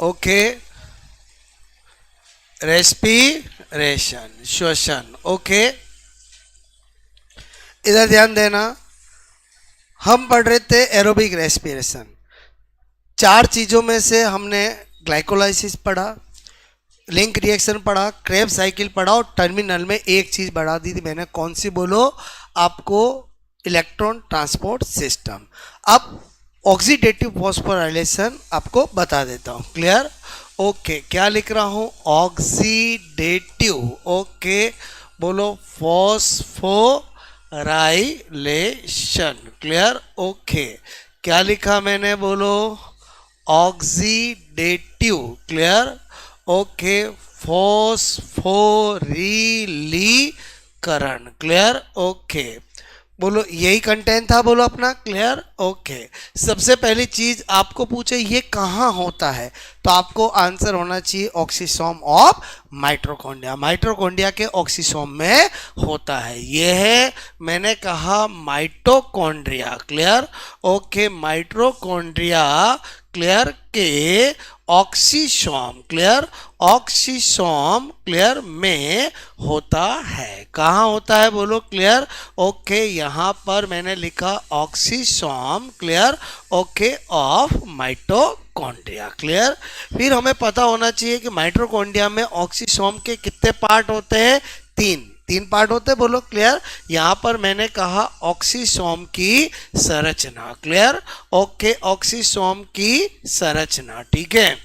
Okay, respiration, श्वसन। Okay, इधर ध्यान देना, हम पढ़ रहे थे एरोबिक रेस्पिरेशन। चार चीजों में से हमने ग्लाइकोलाइसिस पढ़ा, लिंक रिएक्शन पढ़ा, क्रेब साइकिल पढ़ा और टर्मिनल में एक चीज बढ़ा दी थी मैंने, कौन सी बोलो आपको? Electron transport system. अब ऑक्सीडेटिव फॉस्फोराइलेशन आपको बता देता हूं। क्लियर? ओके, क्या लिख रहा हूं? ऑक्सीडेटिव। ओके, बोलो फॉस्फोराइलेशन। क्लियर? ओके, क्या लिखा मैंने? बोलो ऑक्सीडेटिव। क्लियर? ओके, फॉस्फोरिलीकरण। क्लियर? ओके, बोलो यही कंटेंट था, बोलो अपना। क्लियर? ओके, सबसे पहली चीज आपको पूछे ये कहाँ होता है, तो आपको आंसर होना चाहिए ऑक्सीसोम ऑफ माइटोकॉन्ड्रिया। माइटोकॉन्ड्रिया के ऑक्सीसोम में होता है। ये है, मैंने कहा mitochondria. Clear? Okay, mitochondria clear के ऑक्सीसोम। क्लियर? ऑक्सीसोम क्लियर में होता है। कहाँ होता है बोलो? क्लियर? ओके, यहाँ पर मैंने लिखा oxysome. Clear? Okay, of mitochondria. Clear? फिर हमें पता होना चाहिए कि माइटोकॉन्ड्रिया में ऑक्सीसोम के कितने पार्ट होते हैं? तीन पार्ट होते हैं, बोलो। क्लियर? यहाँ पर मैंने कहा ऑक्सीसोम की संरचना। क्लियर? ओके, ऑक्सीसोम की संरचना। ठीक है,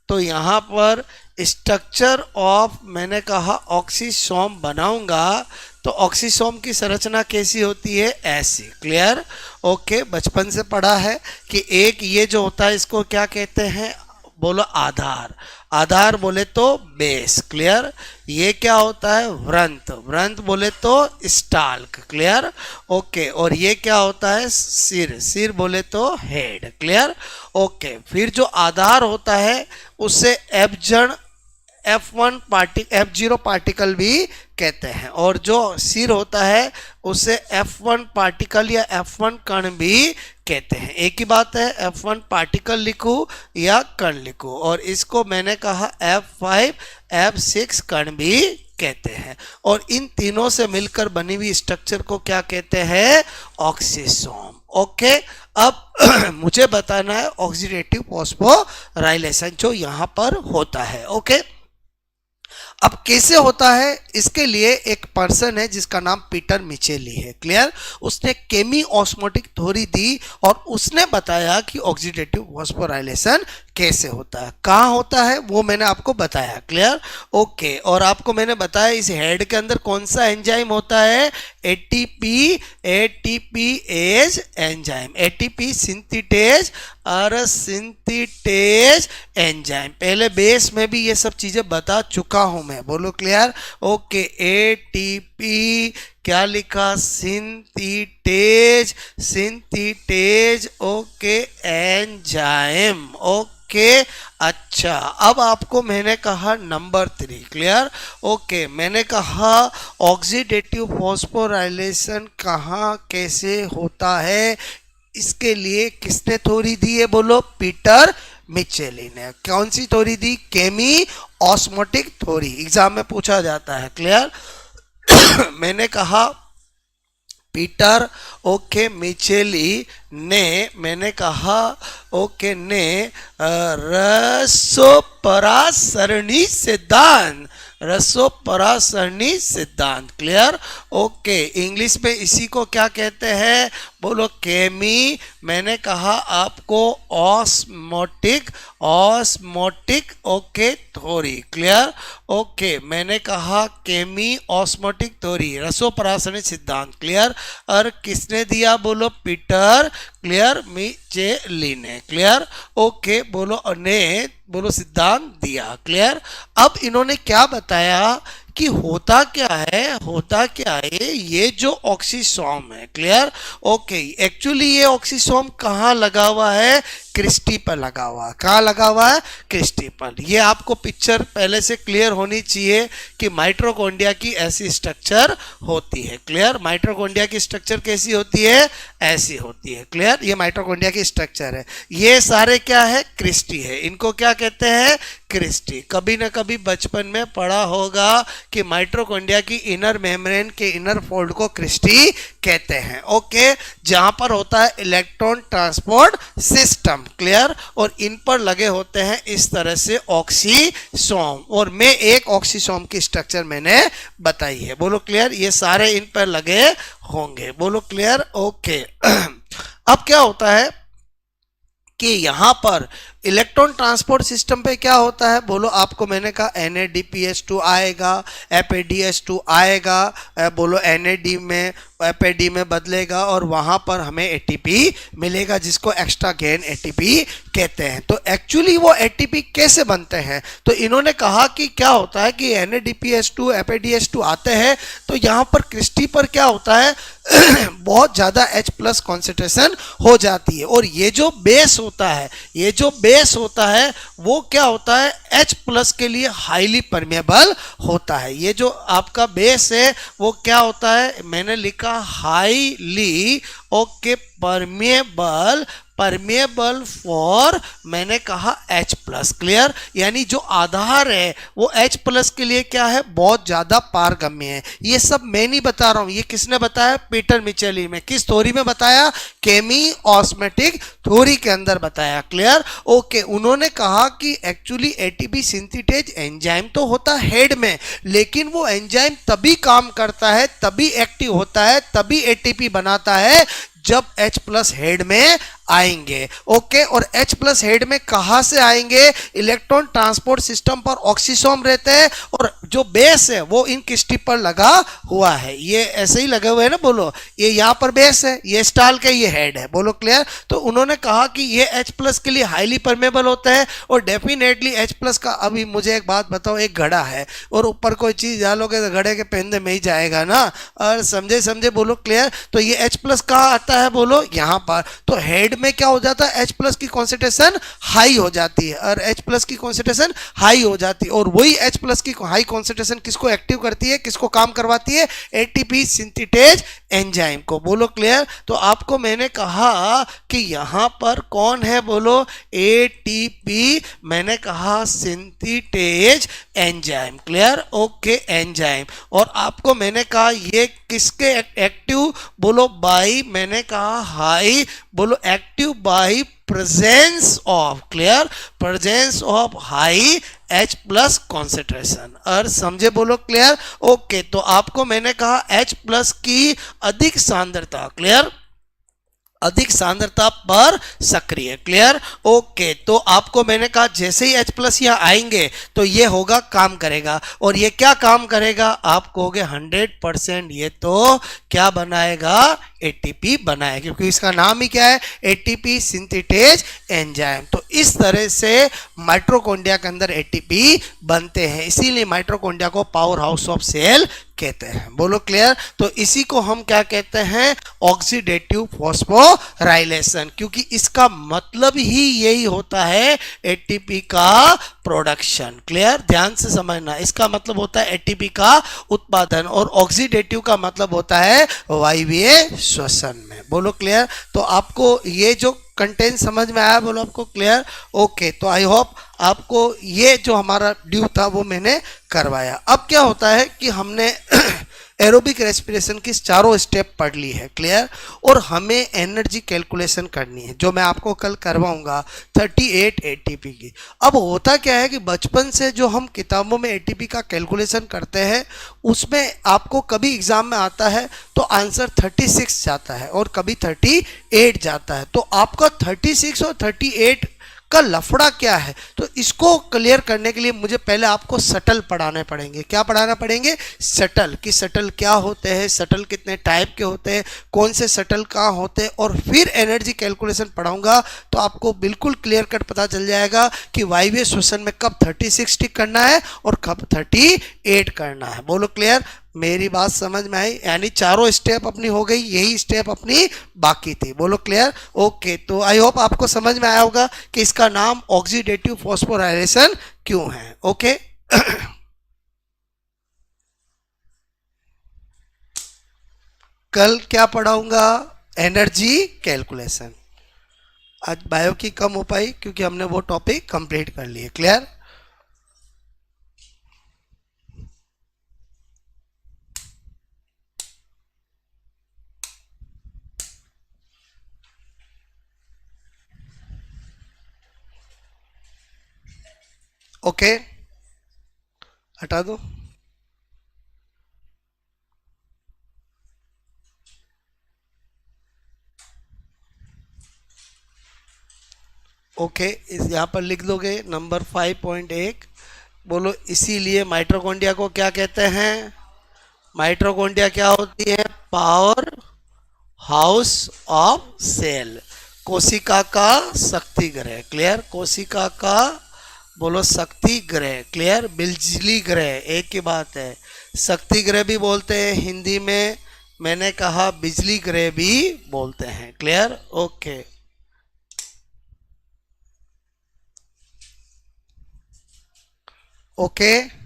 तो यहाँ पर स्ट्रक्चर ऑफ मैंने कहा ऑक्सीसोम बनाऊंगा तो ऑक्सीसोम की संरचना कैसी होती है? ऐसी। क्लियर? ओके, बचपन से पढ़ा है कि एक ये जो होता है इसको क्या कहते हैं? बोलो आधार। आधार बोले तो बेस। क्लियर? ये क्या होता है? व्रंत। व्रंत बोले तो स्टाल्क। क्लियर? ओके, और ये क्या होता है? सिर। सिर बोले तो हेड। क्लियर? ओके, फिर जो आधार होता है उससे एबजन F0 पार्टिकल भी कहते हैं, और जो सिर होता है उसे F1 पार्टिकल या F1 कण भी कहते हैं। एक ही बात है, F1 पार्टिकल लिखूं या कण लिखूं, और इसको मैंने कहा F5 F6 कण भी कहते हैं, और इन तीनों से मिलकर बनी हुई स्ट्रक्चर को क्या कहते हैं? ऑक्सीसोम। ओके, अब मुझे बताना है ऑक्सीडेटिव फॉस्फोराइलेशन जो यहां पर होता है। ओके, अब कैसे होता है? इसके लिए एक पर्सन है जिसका नाम पीटर मिचेली है। क्लियर? उसने केमी ऑस्मोटिक थ्योरी दी और उसने बताया कि ऑक्सीडेटिव फॉस्फोराइलेशन कैसे होता है, कहाँ होता है, वो मैंने आपको बताया। क्लियर? ओके, और आपको मैंने बताया इस हेड के अंदर कौन सा एंजाइम होता है? एटीपीएज एंजाइम, एटीपी सिंथेटेज और सिंथेटेज एंजाइम। पहले बेस में भी ये सब चीजें बता चुका हूं मैं, बोलो। क्लियर? ओके, एटीपी क्या लिखा? Synthetase, synthetase. Okay, enzyme. Okay, अच्छा, अब आपको मैंने कहा नंबर 3। क्लियर? ओके, मैंने कहा ऑक्सीडेटिव फॉस्फोराइलेशन कहाँ कैसे होता है, इसके लिए किसने थ्योरी दी है? बोलो, पीटर मिचेली ने। कौन सी थ्योरी दी? केमी ऑस्मोटिक थ्योरी, एग्जाम में पूछा जाता है। क्लियर? मैंने कहा पीटर ओके मिचेली ने, मैंने कहा ओके ने रसोपरासरणी सिद्धांत, रसोपरासरणी सिद्धांत। क्लियर? ओके, इंग्लिश में इसी को क्या कहते हैं? बोलो, केमी। मैंने कहा आपको osmotic, osmotic okay theory. Clear? Okay, मैंने कहा केमी ऑस्मोटिक थ्योरी, रसोपरासरणी सिद्धांत। क्लियर? और किसने दिया? बोलो, पीटर क्लियर मिचेली ने। क्लियर? ओके, बोलो ने, बोलो सिद्धांत दिया। क्लियर? अब इन्होंने क्या बताया कि होता क्या है, होता क्या है, ये जो ऑक्सीसोम है, क्लियर, ओके, एक्चुअली ये ऑक्सीसोम कहाँ लगा हुआ है, क्रिस्टी पर लगा हुआ है। कहाँ लगा हुआ है, क्रिस्टी पर। ये आपको पिक्चर पहले से क्लियर होनी चाहिए कि माइटोकॉन्ड्रिया की ऐसी स्ट्रक्चर होती है, क्लियर। माइटोकॉन्ड्रिया की स्ट्रक्चर कैसी होती है, ऐसी होती है, क्लियर। ये माइटोकॉन्ड्रिया की स्ट्रक्चर है, ये सारे क्या है, क्रिस्टी है। इनको क्या कहते हैं, क्रिस्टी। कभी ना कभी बचपन में पढ़ा होगा कि माइटोकॉन्ड्रिया की इनर मेम्ब्रेन के इनर फोल्ड को क्रिस्टी कहते हैं, ओके, जहां पर होता है इलेक्ट्रॉन ट्रांसपोर्ट सिस्टम, क्लियर। और इन पर लगे होते हैं इस तरह से ऑक्सीसोम, और मैं एक ऑक्सीसोम की स्ट्रक्चर मैंने बताई है, बोलो क्लियर। ये सारे इन पर लगे होंगे, बोलो क्लियर, ओके। अब क्या होता है कि यहां पर इलेक्ट्रॉन ट्रांसपोर्ट सिस्टम पे क्या होता है, बोलो, आपको मैंने कहा NADPH2 आएगा, FADH2 आएगा, बोलो NAD में FAD में बदलेगा और वहां पर हमें ATP मिलेगा, जिसको एक्स्ट्रा गेन ATP कहते हैं। तो एक्चुअली वो ATP कैसे बनते हैं, तो इन्होंने कहा कि क्या होता है कि NADPH2 FADH2 आते हैं तो यहाँ पर क्रिस्टी पर क्या होता है बहुत ज़्यादा H+ कॉन्सेंट्रेशन हो जाती है, और ये जो बेस होता है, ये जो बेस होता है वो क्या होता है, H+ के लिए हाईली परमेबल होता है। ये जो आपका बेस है वो क्या होता है, मैंने लिखा highly, okay, permeable, permeable for, मैंने कहा H+, क्लियर। यानी जो आधार है वो H+ के लिए क्या है, बहुत ज्यादा पारगम्य है। ये सब मैं नहीं बता रहा हूं, ये किसने बताया, पीटर मिचेली में। किस थ्योरी में बताया, केमी ऑस्मेटिक थ्योरी के अंदर बताया, क्लियर, ओके। उन्होंने कहा कि एक्चुअली ATP सिंथेटेज एंजाइम तो होता है हेड में, लेकिन वो एंजाइम तभी काम करता है, तभी एक्टिव होता है, तभी ATP बनाता है जब H+ हेड में आएंगे, ओके। और H+ हेड में कहां से आएंगे, इलेक्ट्रॉन ट्रांसपोर्ट सिस्टम पर ऑक्सीसोम रहते हैं, और जो बेस है वो इन क्रिस्टी पर लगा हुआ है। ये ऐसे ही लगे हुए है ना, बोलो, ये यहाँ पर बेस है, ये स्टाल का, ये हेड है, बोलो क्लियर। तो उन्होंने कहा कि ये H+ के लिए हाईली परमेबल होता है, और डेफिनेटली H+ का, अभी मुझे एक बात बताओ, एक घड़ा है और ऊपर कोई चीज डालोगे तो घड़े के पेंदे में ही जाएगा ना, और समझे समझे, बोलो क्लियर। तो ये H+ कहाँ आता है, बोलो यहाँ पर। तो हेड में क्या हो जाता है, H+ की कॉन्सेंट्रेशन हाई हो जाती है, और H+ की कॉन्सेंट्रेशन हाई हो जाती है, और वही H+ की हाई कॉन्सेंट्रेशन किसको एक्टिव करती है, किसको काम करवाती है, ATP सिंथेटेज एंजाइम को, बोलो क्लियर। तो आपको मैंने कहा कि यहां पर कौन है, बोलो, ATP, मैंने कहा synthetase enzyme, clear, okay, enzyme. और आपको मैंने कहा ये किसके एक्टिव, बोलो बाई, मैंने कहा हाई, बोलो active by presence of, clear, presence of high H+ concentration, और समझे, बोलो क्लियर, ओके। तो आपको मैंने कहा H+ की अधिक सांद्रता, क्लियर, अधिक सांद्रता पर सक्रिय, क्लियर, ओके। तो आपको मैंने कहा जैसे ही H+ यहाँ आएंगे तो ये होगा, काम करेगा, और ये क्या काम करेगा, आप कहोगे 100% ये तो क्या बनाएगा, ATP बनाएगा, क्योंकि इसका नाम ही क्या है, ATP सिंथेटेज एंजाइम। तो इस तरह से माइटोकॉन्ड्रिया के अंदर ATP बनते हैं, इसीलिए माइटोकॉन्ड्रिया को पावर हाउस ऑफ सेल कहते हैं, बोलो क्लियर। तो इसी को हम क्या कहते हैं, ऑक्सीडेटिव फॉस्फोराइलेशन, क्योंकि इसका मतलब ही यही होता है ATP का प्रोडक्शन, क्लियर, ध्यान से समझना। इसका मतलब होता है ATP का उत्पादन, और ऑक्सीडेटिव का मतलब होता है वायवीय श्वसन में, बोलो क्लियर। तो आपको ये जो कंटेंट समझ में आया, बोलो आपको क्लियर, ओके। तो आई होप आपको ये जो हमारा ड्यू था वो मैंने करवाया। अब क्या होता है कि हमने एरोबिक रेस्पिरेशन की चारों स्टेप पढ़ ली है, क्लियर, और हमें एनर्जी कैलकुलेशन करनी है, जो मैं आपको कल करवाऊंगा 38 ATP की। अब होता क्या है कि बचपन से जो हम किताबों में ATP का कैलकुलेशन करते हैं उसमें आपको कभी एग्जाम में आता है तो आंसर 36 जाता है और कभी 38 जाता है। तो आपका 36 और 38 का लफड़ा क्या है। तो इसको क्लियर करने के लिए मुझे पहले आपको सटल पढ़ाने पड़ेंगे। क्या पढ़ाना पड़ेंगे? सटल। कि सटल क्या होते हैं, सटल कितने टाइप के होते हैं, कौन से सटल कहाँ होते हैं, और फिर एनर्जी कैलकुलेशन पढ़ाऊंगा तो आपको बिल्कुल क्लियर कट पता चल जाएगा कि वायवीय श्वसन में कब 36 टिक करना है और कब 38 करना है। बोलो क्लियर? मेरी बात समझ में आई? यानी चारों स्टेप अपनी हो गई, यही स्टेप अपनी बाकी थी। बोलो क्लियर? ओके, तो आई होप आपको समझ में आया होगा कि इसका नाम ऑक्सीडेटिव फॉस्फोराइलेशन क्यों है। ओके कल क्या पढ़ाऊंगा? Energy calculation. आज बायो की कम हो पाई क्योंकि हमने वो टॉपिक कंप्लीट कर लिए। क्लियर? ओके हटा दो। ओके इस यहाँ पर लिख दोगे नंबर 5.1। बोलो इसीलिए माइटोकॉन्ड्रिया को क्या कहते हैं? माइटोकॉन्ड्रिया क्या होती है? Power house of cell. कोशिका का शक्ति ग्रह। क्लियर? कोशिका का बोलो शक्ति ग्रह। क्लियर? बिजली ग्रह एक ही बात है। शक्ति ग्रह भी बोलते हैं हिंदी में, मैंने कहा बिजली ग्रह भी बोलते हैं। क्लियर? Okay okay